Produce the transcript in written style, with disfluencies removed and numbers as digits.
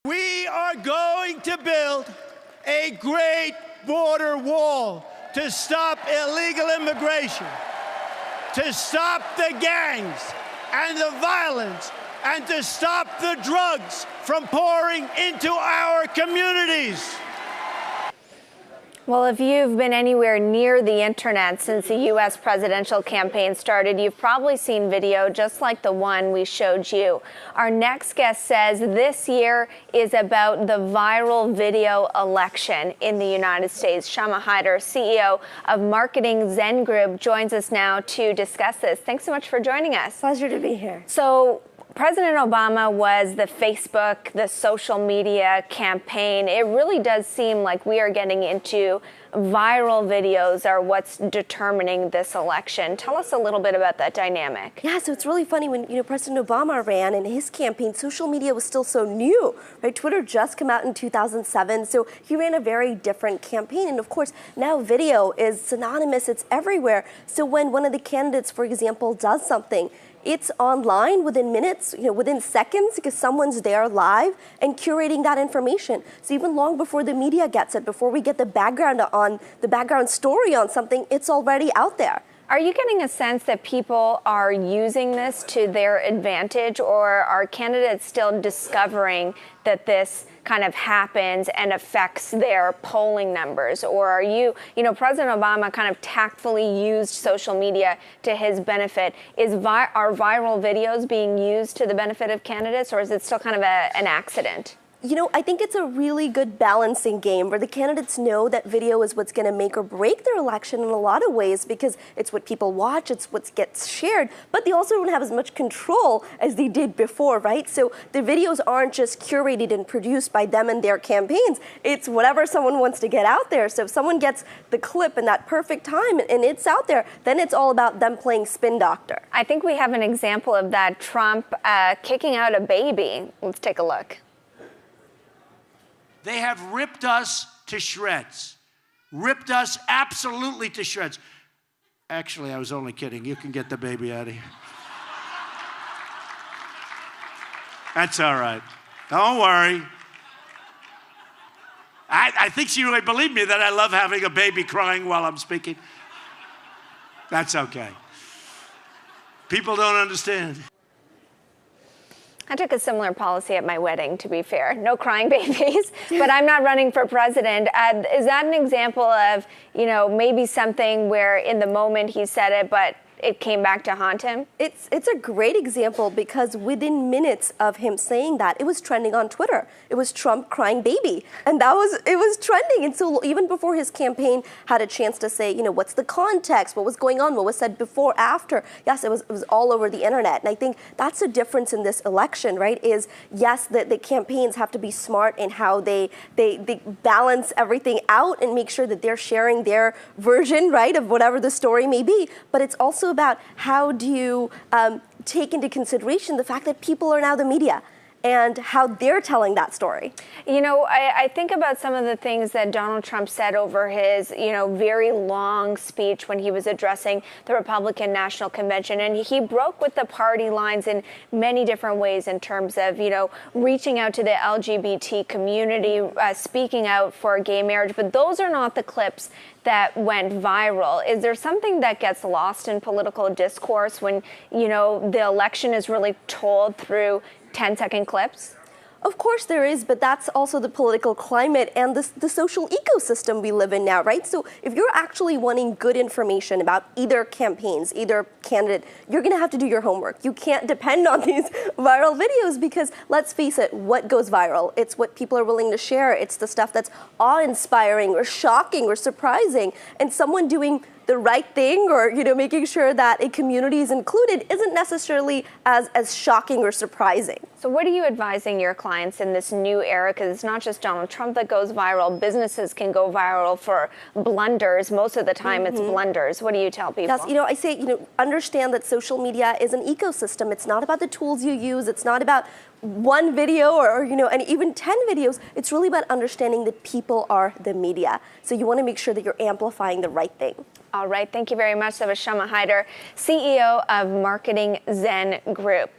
We are going to build a great border wall to stop illegal immigration, to stop the gangs and the violence, and to stop the drugs from pouring into our communities. Well, if you've been anywhere near the internet since the U.S. presidential campaign started, you've probably seen video just like the one we showed you. Our next guest says this year is about the viral video election in the United States. Shama, Hyder, CEO of Marketing Zen Group, joins us now to discuss this. Thanks so much for joining us. Pleasure to be here. So, President Obama was the Facebook, the social media campaign. It really does seem like we are getting into viral videos are what's determining this election. Tell us a little bit about that dynamic. Yeah, so it's really funny when President Obama ran in his campaign, social media was still so new, right? Twitter just came out in 2007, so he ran a very different campaign. And of course, now video is synonymous, it's everywhere. So when one of the candidates, for example, does something, it's online within minutes, within seconds, because someone's there live and curating that information. So even long before the media gets it, before we get the background story on something, it's already out there. Are you getting a sense that people are using this to their advantage, or are candidates still discovering that this kind of happens and affects their polling numbers? Or are President Obama kind of tactfully used social media to his benefit. Are viral videos being used to the benefit of candidates, or is it still kind of an accident? I think it's a really good balancing game where the candidates know that video is what's going to make or break their election in a lot of ways, because it's what people watch, it's what gets shared, but they also don't have as much control as they did before, right? So the videos aren't just curated and produced by them and their campaigns. It's whatever someone wants to get out there. So if someone gets the clip in that perfect time and it's out there, then it's all about them playing spin doctor. I think we have an example of that. Trump kicking out a baby. Let's take a look. They have ripped us to shreds. Ripped us absolutely to shreds. Actually, I was only kidding. You can get the baby out of here. That's all right. Don't worry. I think she really believed me that I love having a baby crying while I'm speaking. That's okay. People don't understand. I took a similar policy at my wedding, to be fair. No crying babies, but I'm not running for president. Is that an example of, maybe something where in the moment he said it, but it came back to haunt him? It's a great example, because within minutes of him saying that, it was trending on Twitter. It was Trump crying baby, and it was trending. And so even before his campaign had a chance to say, what's the context, what was going on, what was said before, after, yes, it was all over the internet. And I think that's the difference in this election, right? Is yes, the campaigns have to be smart in how they balance everything out and make sure that they're sharing their version, right, of whatever the story may be. But it's also about how do you take into consideration the fact that people are now the media and how they're telling that story. I think about some of the things that Donald Trump said over his, very long speech when he was addressing the Republican National Convention. And he broke with the party lines in many different ways in terms of, reaching out to the LGBT community, speaking out for gay marriage. But those are not the clips that went viral. Is there something that gets lost in political discourse when, the election is really told through 10-second clips? Of course there is, but that's also the political climate and the social ecosystem we live in now, right? So if you're actually wanting good information about either campaigns, either candidate, you're going to have to do your homework. You can't depend on these viral videos, because let's face it, what goes viral? It's what people are willing to share. It's the stuff that's awe-inspiring or shocking or surprising. And someone doing the right thing or, making sure that a community is included isn't necessarily as shocking or surprising. So what are you advising your clients in this new era? Because it's not just Donald Trump that goes viral. Businesses can go viral for blunders. Most of the time it's blunders. What do you tell people? Yes, I say, understand that social media is an ecosystem. It's not about the tools you use. It's not about one video or and even 10 videos. It's really about understanding that people are the media. So you want to make sure that you're amplifying the right thing. All right. Thank you very much. That was Shama, CEO of Marketing Zen Group.